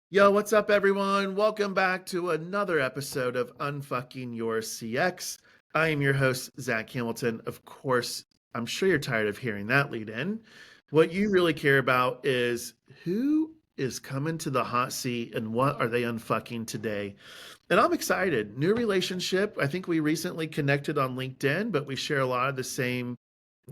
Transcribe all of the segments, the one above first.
Yo, what's up, everyone? Welcome back to another episode of Unfucking Your CX. I am your host, Zack Hamilton. Of course, I'm sure you're tired of hearing that lead in. What you really care about is who is coming to the hot seat and what are they unfucking today? And I'm excited. New relationship. I think we recently connected on LinkedIn, but we share a lot of the same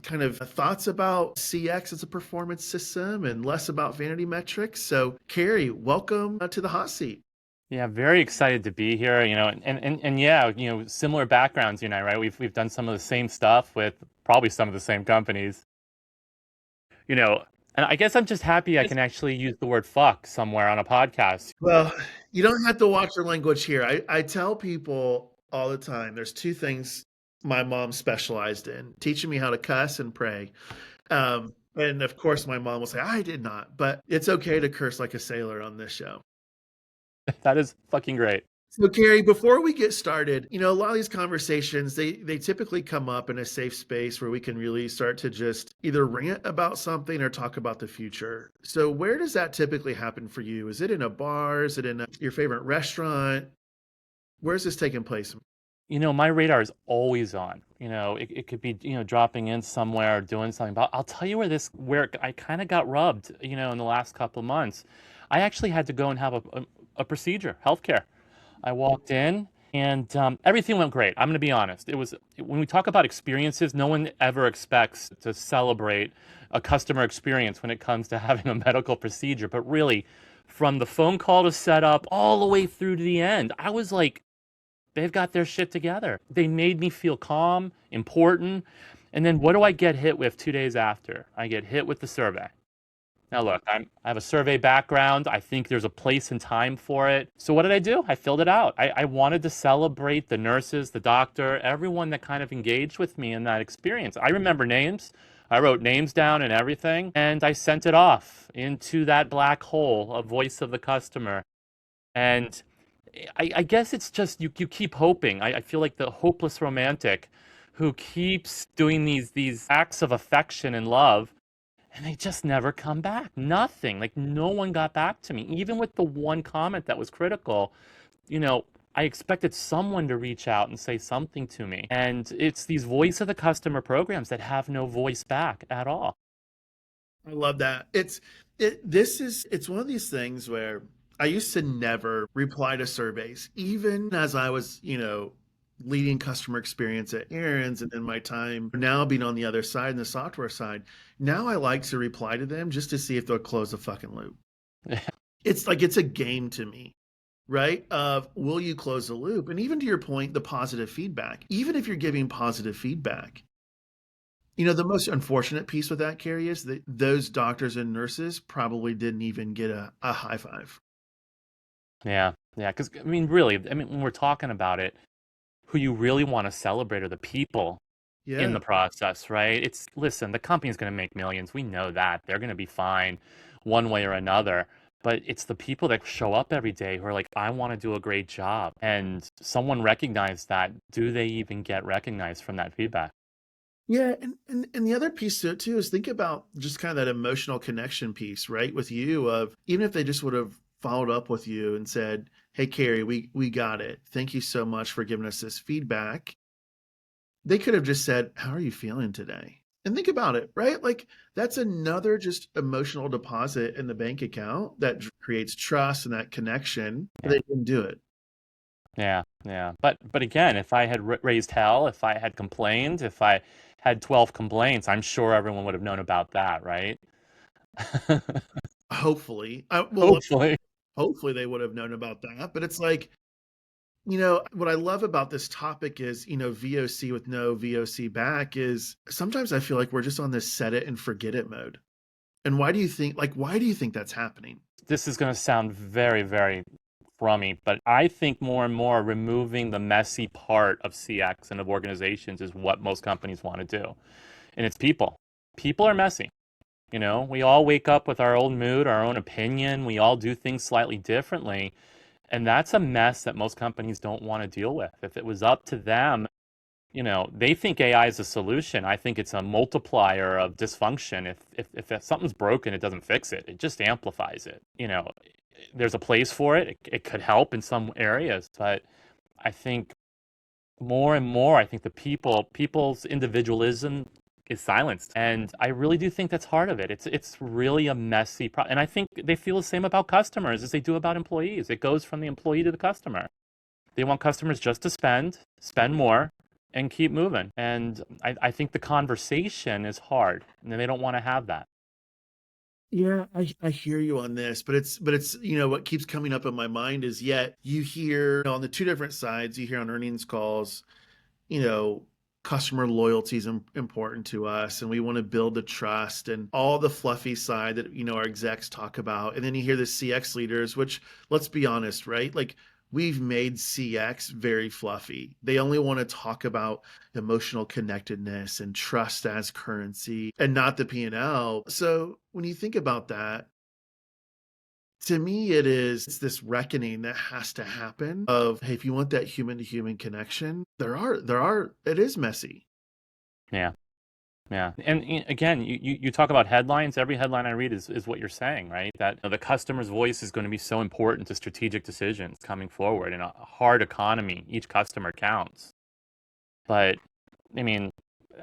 kind of thoughts about CX as a performance system and less about vanity metrics. So, Cary, welcome to the hot seat. Yeah, very excited to be here. And yeah, similar backgrounds, you and I, right? We've done some of the same stuff with probably some of the same companies. You know, and I guess I'm just happy I can actually use the word fuck somewhere on a podcast. Well, you don't have to watch your language here. I tell people all the time there's two things my mom specialized in teaching me how to cuss and pray. And of course, my mom will say, I did not, but it's okay to curse like a sailor on this show. That is fucking great. So, Cary, before we get started, a lot of these conversations, they typically come up in a safe space where we can really start to just either rant about something or talk about the future. So, where does that typically happen for you? Is it in a bar? Is it in your favorite restaurant? Where's this taking place? My radar is always on. It could be, dropping in somewhere or doing something. But I'll tell you where I kind of got rubbed, in the last couple of months. I actually had to go and have a procedure, healthcare. I walked in and everything went great. I'm going to be honest. When we talk about experiences, no one ever expects to celebrate a customer experience when it comes to having a medical procedure. But really, from the phone call to set up all the way through to the end, I was like, they've got their shit together. They made me feel calm, important. And then what do I get hit with 2 days after? I get hit with the survey. Now, look, I have a survey background. I think there's a place and time for it. So, what did I do? I filled it out. I wanted to celebrate the nurses, the doctor, everyone that kind of engaged with me in that experience. I remember names. I wrote names down and everything, and I sent it off into that black hole, a voice of the customer. And I guess it's just you keep hoping. I feel like the hopeless romantic who keeps doing these acts of affection and love, and they just never come back. Nothing. Like no one got back to me. Even with the one comment that was critical, I expected someone to reach out and say something to me. And it's these voice of the customer programs that have no voice back at all. I love that. It's one of these things where I used to never reply to surveys, even as I was, leading customer experience at Aaron's and in my time now being on the other side and the software side. Now I like to reply to them just to see if they'll close the fucking loop. It's like it's a game to me, right? Of will you close the loop? And even to your point, the positive feedback. Even if you're giving positive feedback, the most unfortunate piece with that, Carrie, is that those doctors and nurses probably didn't even get a high five. Yeah, yeah. Because really, when we're talking about it, who you really want to celebrate are the people in Yeah. the process, right? Listen, the company's going to make millions. We know that. They're going to be fine one way or another. But it's the people that show up every day who are like, I want to do a great job. And someone recognized that. Do they even get recognized from that feedback? Yeah, and the other piece to it too is think about just kind of that emotional connection piece, right? With you of even if they just would have followed up with you and said, "Hey, Carrie, we got it. Thank you so much for giving us this feedback." They could have just said, "How are you feeling today?" And think about it, right? Like that's another just emotional deposit in the bank account that creates trust and that connection. Yeah. They didn't do it. Yeah, yeah. But again, if I had raised hell, if I had complained, if I had 12 complaints, I'm sure everyone would have known about that, right? Hopefully, well, Hopefully. hopefully they would have known about that. But it's like what I love about this topic is, VOC with no VOC back is sometimes I feel like we're just on this set it and forget it mode. And why do you think that's happening? This is going to sound very, very crummy, but I think more and more removing the messy part of CX and of organizations is what most companies want to do. And it's people. People are messy. We all wake up with our own mood, our own opinion. We all do things slightly differently. And that's a mess that most companies don't want to deal with. If it was up to them, they think AI is a solution. I think it's a multiplier of dysfunction. If something's broken, it doesn't fix it. It just amplifies it. there's a place for it. It could help in some areas, but I think more and more, I think people's individualism is silenced, and I really do think that's part of it. It's really a messy and I think they feel the same about customers as they do about employees. It goes from the employee to the customer. They want customers just to spend more, and keep moving. And I think the conversation is hard, and they don't want to have that. Yeah, I hear you on this, but it's what keeps coming up in my mind is yet you hear on the two different sides, you hear on earnings calls, you know, customer loyalty is important to us and we want to build the trust and all the fluffy side that our execs talk about. And then you hear the CX leaders, which let's be honest, right? Like we've made CX very fluffy. They only want to talk about emotional connectedness and trust as currency and not the P&L. So when you think about that, to me it's this reckoning that has to happen of, hey, if you want that human to human connection, there are it is messy. Yeah. Yeah. And again, you talk about headlines. Every headline I read is what you're saying, right? That the customer's voice is going to be so important to strategic decisions coming forward. In a hard economy, each customer counts. But I mean,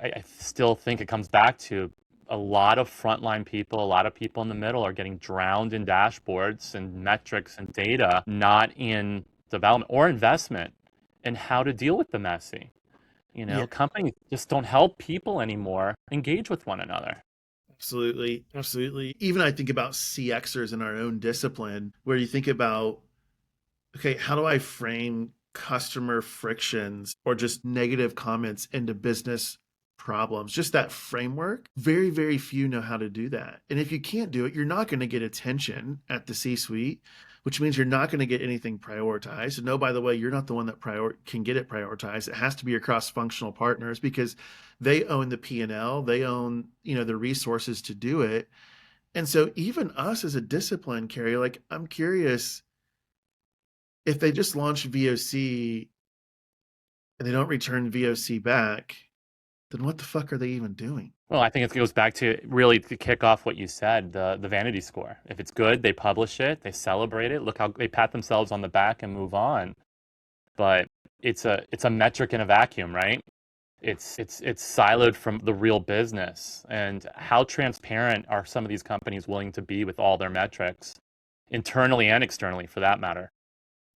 I still think it comes back to a lot of frontline people, a lot of people in the middle are getting drowned in dashboards and metrics and data, not in development or investment in how to deal with the messy. Yeah, Companies just don't help people anymore engage with one another. absolutely, absolutely. Even I think about CXers in our own discipline, where you think about, okay, how do I frame customer frictions or just negative comments into business problems? Just that framework. Very, very few know how to do that. And if you can't do it, you're not going to get attention at the C suite, which means you're not going to get anything prioritized. And no, by the way, you're not the one that can get it prioritized. It has to be your cross-functional partners because they own the P&L, they own, the resources to do it. And so even us as a discipline, Cary, like I'm curious if they just launch VOC and they don't return VOC back, then what the fuck are they even doing? Well, I think it goes back to really to kick off what you said, the vanity score. If it's good, they publish it, they celebrate it, look how they pat themselves on the back and move on. But it's a metric in a vacuum, right? It's siloed from the real business. And how transparent are some of these companies willing to be with all their metrics, internally and externally for that matter?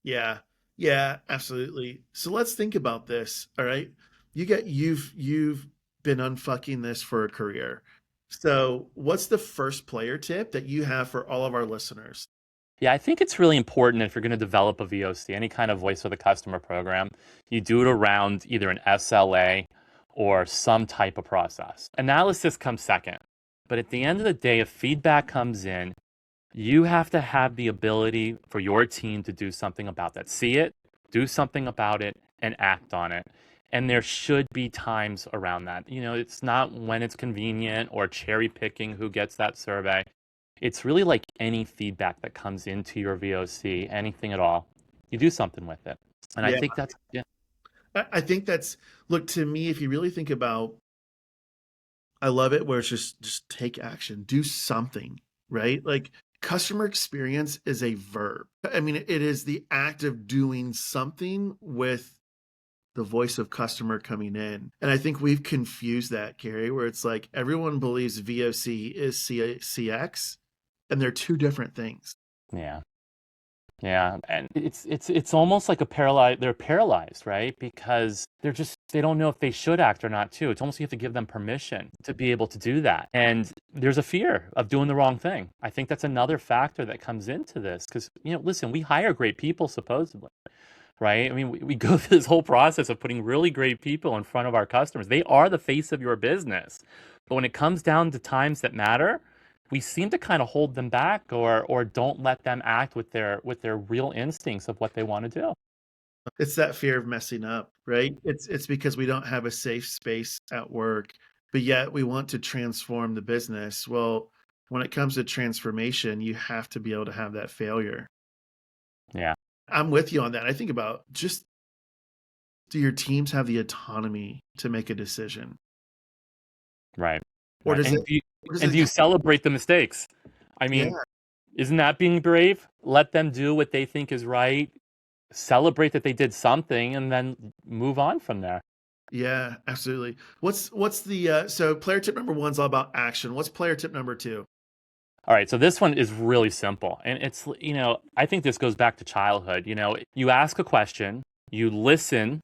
Yeah. Yeah, absolutely. So let's think about this. All right. You've been unfucking this for a career. So what's the first player tip that you have for all of our listeners? Yeah, I think it's really important if you're going to develop a VOC, any kind of voice of the customer program, you do it around either an SLA or some type of process. Analysis comes second. But at the end of the day, if feedback comes in, you have to have the ability for your team to do something about that. See it, do something about it, and act on it. And there should be times around that. It's not when it's convenient or cherry picking who gets that survey. It's really like any feedback that comes into your VOC, anything at all, you do something with it. And I Yeah. think that's, yeah, I think that's, look, to me, if you really think about, I love it where it's just take action, do something, right? Like customer experience is a verb. I mean, it is the act of doing something with the voice of customer coming in. And I think we've confused that, Cary, where it's like everyone believes VOC is CX, and they're two different things. yeah. Yeah, and it's almost like a paralyzed. They're paralyzed, right? Because they don't know if they should act or not. Too. It's almost you have to give them permission to be able to do that. And there's a fear of doing the wrong thing. I think that's another factor that comes into this. Because listen, we hire great people supposedly, right? I mean, we go through this whole process of putting really great people in front of our customers. They are the face of your business. But when it comes down to times that matter, we seem to kind of hold them back or don't let them act with their real instincts of what they want to do. It's that fear of messing up, right? It's because we don't have a safe space at work, but yet we want to transform the business. Well, when it comes to transformation, you have to be able to have that failure. Yeah, I'm with you on that. I think about just, do your teams have the autonomy to make a decision? right. Or Right. does it, or does And it do you celebrate the mistakes? I yeah, mean, Isn't that being brave? Let them do what they think is right, celebrate that they did something, and then move on from there. Yeah, absolutely. What's the so player tip number one's all about action. What's player tip number two? All right, so this one is really simple. And it's, I think this goes back to childhood. You ask a question, you listen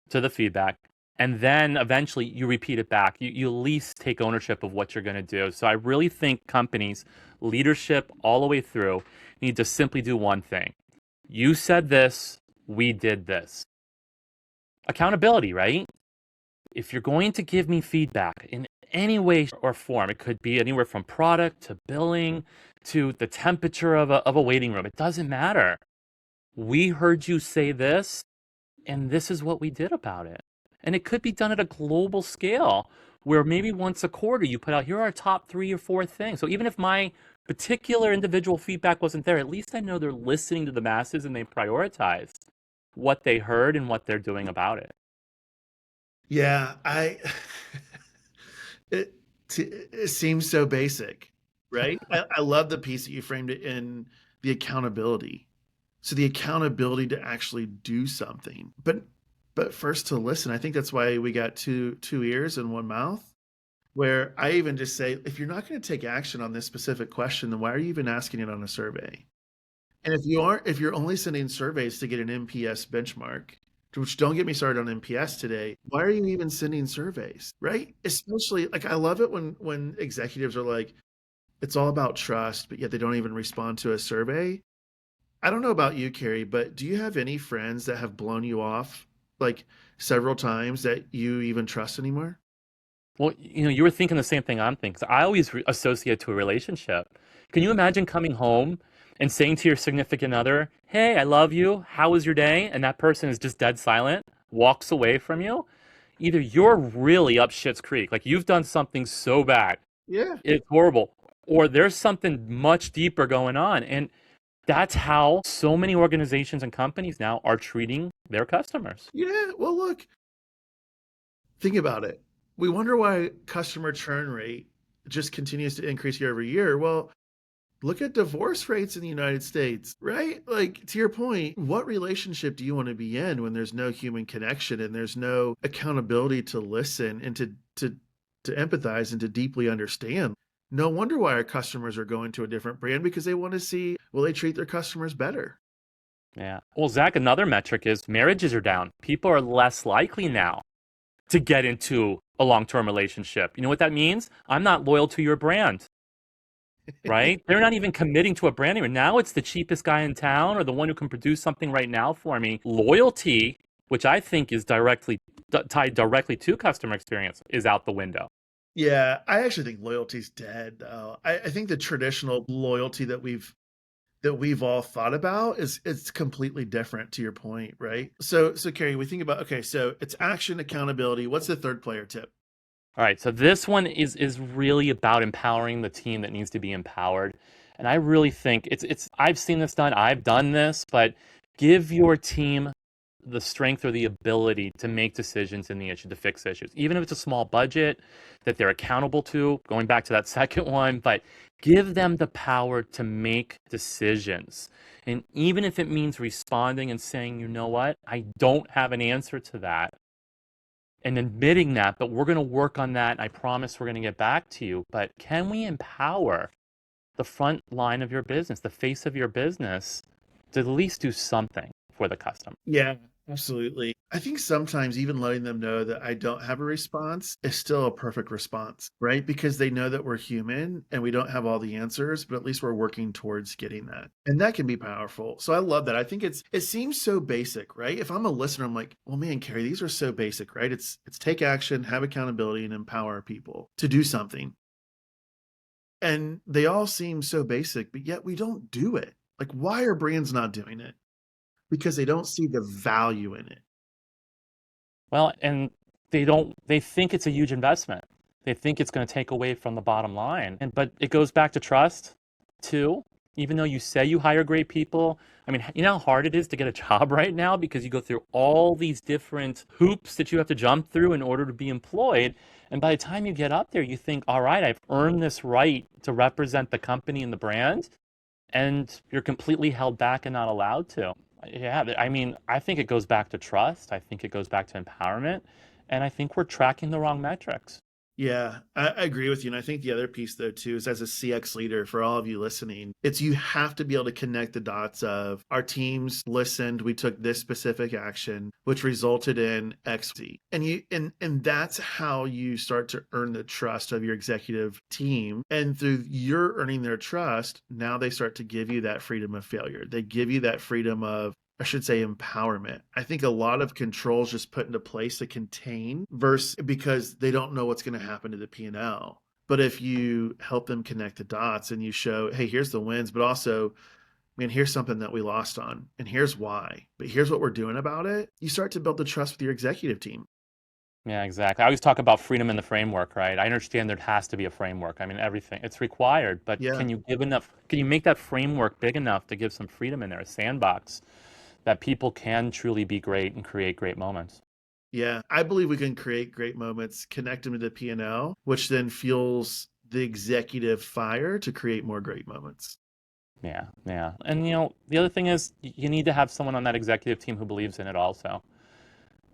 to the feedback, and then eventually you repeat it back. You at least take ownership of what you're going to do. So I really think companies, leadership all the way through, need to simply do one thing. You said this, we did this. Accountability, right? If you're going to give me feedback in any way or form, it could be anywhere from product to billing to the temperature of a waiting room. It doesn't matter. We heard you say this, and this is what we did about it. And it could be done at a global scale where maybe once a quarter you put out, here are our top 3 or 4 things. So even if my particular individual feedback wasn't there, at least I know they're listening to the masses and they prioritized what they heard and what they're doing about it. Yeah, I it it seems so basic, right? I love the piece that you framed it in the accountability. So the accountability to actually do something. But first to listen. I think that's why we got two ears and one mouth. Where I even just say, if you're not going to take action on this specific question, then why are you even asking it on a survey? And if you're only sending surveys to get an NPS benchmark, which don't get me started on NPS today, why are you even sending surveys, right? Especially like I love it when executives are like, it's all about trust, but yet they don't even respond to a survey. I don't know about you, Cary, but do you have any friends that have blown you off like several times that you even trust anymore? Well, you were thinking the same thing I'm thinking. 'Cause I always associate to a relationship. Can you imagine coming home and saying to your significant other, "Hey, I love you. How was your day?" And that person is just dead silent, walks away from you? Either you're really up shit's creek, like you've done something so bad, Yeah. it's horrible, or there's something much deeper going on. And that's how so many organizations and companies now are treating their customers. Yeah. Well, look, think about it. We wonder why customer churn rate just continues to increase year over year. Well, look at divorce rates in the United States, right? Like, to your point, what relationship do you want to be in when there's no human connection and there's no accountability to listen and to empathize and to deeply understand? No wonder why our customers are going to a different brand because they want to see, will they treat their customers better? Yeah. Well, Zach, another metric is marriages are down. People are less likely now to get into a long-term relationship. You know what that means? I'm not loyal to your brand, right? They're not even committing to a brand anymore. Now it's the cheapest guy in town or the one who can produce something right now for me. Loyalty, which I think is tied directly to customer experience, is out the window. Yeah, I actually think loyalty's dead though. I think the traditional loyalty that we've all thought about is it's completely different to your point, right? So Cary, we think about okay, so it's action accountability. What's the third player tip? All right, so this one is really about empowering the team that needs to be empowered. And I really think it's I've seen this done, I've done this, but give your team the strength or the ability to make decisions in the issue, to fix issues. Even if it's a small budget that they're accountable to, going back to that second one, but give them the power to make decisions. And even if it means responding and saying, you know what, I don't have an answer to that, and admitting that, but we're going to work on that. And I promise we're going to get back to you. But can we empower the front line of your business, the face of your business, to at least do something for the customer? Yeah, absolutely. I think sometimes even letting them know that I don't have a response is still a perfect response, right? Because they know that we're human and we don't have all the answers, but at least we're working towards getting that. And that can be powerful. So I love that. I think it seems so basic, right? If I'm a listener, I'm like, well, man, Cary, these are so basic, right? It's take action, have accountability, and empower people to do something. And they all seem so basic, but yet we don't do it. Like, why are brands not doing it? Because they don't see the value in it. Well, and they think it's a huge investment. They think it's going to take away from the bottom line. But it goes back to trust too. Even though you say you hire great people, I mean, you know how hard it is to get a job right now because you go through all these different hoops that you have to jump through in order to be employed. And by the time you get up there, you think, all right, I've earned this right to represent the company and the brand. and you're completely held back and not allowed to. Yeah, I mean, I think it goes back to trust. I think it goes back to empowerment. And I think we're tracking the wrong metrics. Yeah, I agree with you. And I think the other piece, though, too, is as a CX leader, for all of you listening, it's you have to be able to connect the dots of our teams listened, we took this specific action, which resulted in X, Z. And that's how you start to earn the trust of your executive team. And through your earning their trust, now they start to give you that freedom of failure. They give you that freedom of, I should say, empowerment. I think a lot of controls just put into place to contain versus because they don't know what's going to happen to the P&L. But if you help them connect the dots and you show, hey, here's the wins, but also, man, here's something that we lost on, and here's why, but here's what we're doing about it, you start to build the trust with your executive team. Yeah, exactly. I always talk about freedom in the framework, right? I understand there has to be a framework. I mean, everything, it's required, but Yeah. can you make that framework big enough to give some freedom in there, a sandbox that people can truly be great and create great moments? Yeah. I believe we can create great moments, connect them to the P&L, which then fuels the executive fire to create more great moments. Yeah, yeah. And the other thing is you need to have someone on that executive team who believes in it also.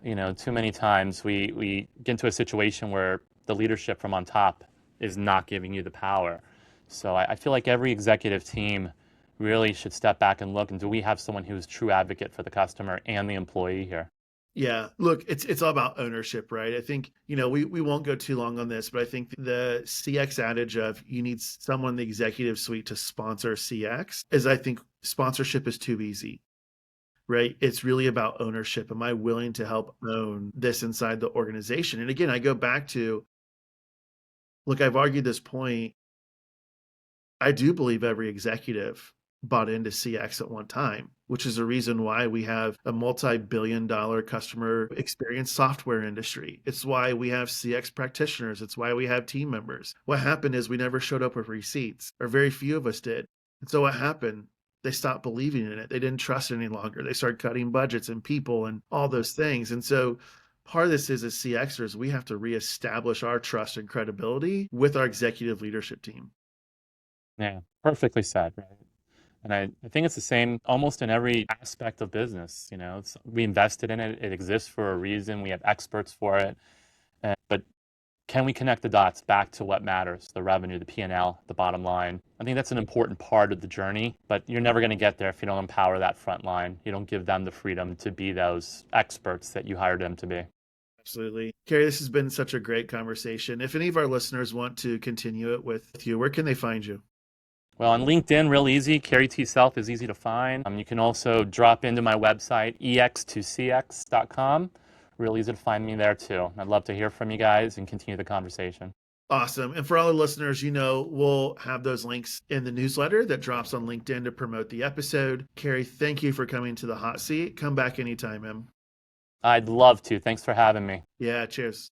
Too many times we get into a situation where the leadership from on top is not giving you the power. So I feel like every executive team really should step back and look, and do we have someone who's a true advocate for the customer and the employee here? Yeah, look, it's all about ownership, right? I think, we won't go too long on this, but I think the CX adage of you need someone in the executive suite to sponsor CX is, I think, sponsorship is too easy, right? It's really about ownership. Am I willing to help own this inside the organization? And again, I go back to, look, I've argued this point. I do believe every executive bought into CX at one time, which is the reason why we have a multi-billion-dollar customer experience software industry. It's why we have CX practitioners. It's why we have team members. What happened is we never showed up with receipts, or very few of us did. And so what happened? They stopped believing in it. They didn't trust it any longer. They started cutting budgets and people and all those things. And so part of this is, as CXers, we have to reestablish our trust and credibility with our executive leadership team. Yeah, perfectly said, right? And I think it's the same almost in every aspect of business. We invested in it, it exists for a reason, we have experts for it. But can we connect the dots back to what matters, the revenue, the P&L, the bottom line? I think that's an important part of the journey, but you're never going to get there if you don't empower that front line. You don't give them the freedom to be those experts that you hired them to be. Absolutely. Cary, this has been such a great conversation. If any of our listeners want to continue it with you, where can they find you? Well, on LinkedIn, real easy. Cary T Self is easy to find. You can also drop into my website, ex2cx.com. Real easy to find me there too. I'd love to hear from you guys and continue the conversation. Awesome. And for all the listeners, we'll have those links in the newsletter that drops on LinkedIn to promote the episode. Cary, thank you for coming to the hot seat. Come back anytime, man. I'd love to. Thanks for having me. Yeah, cheers.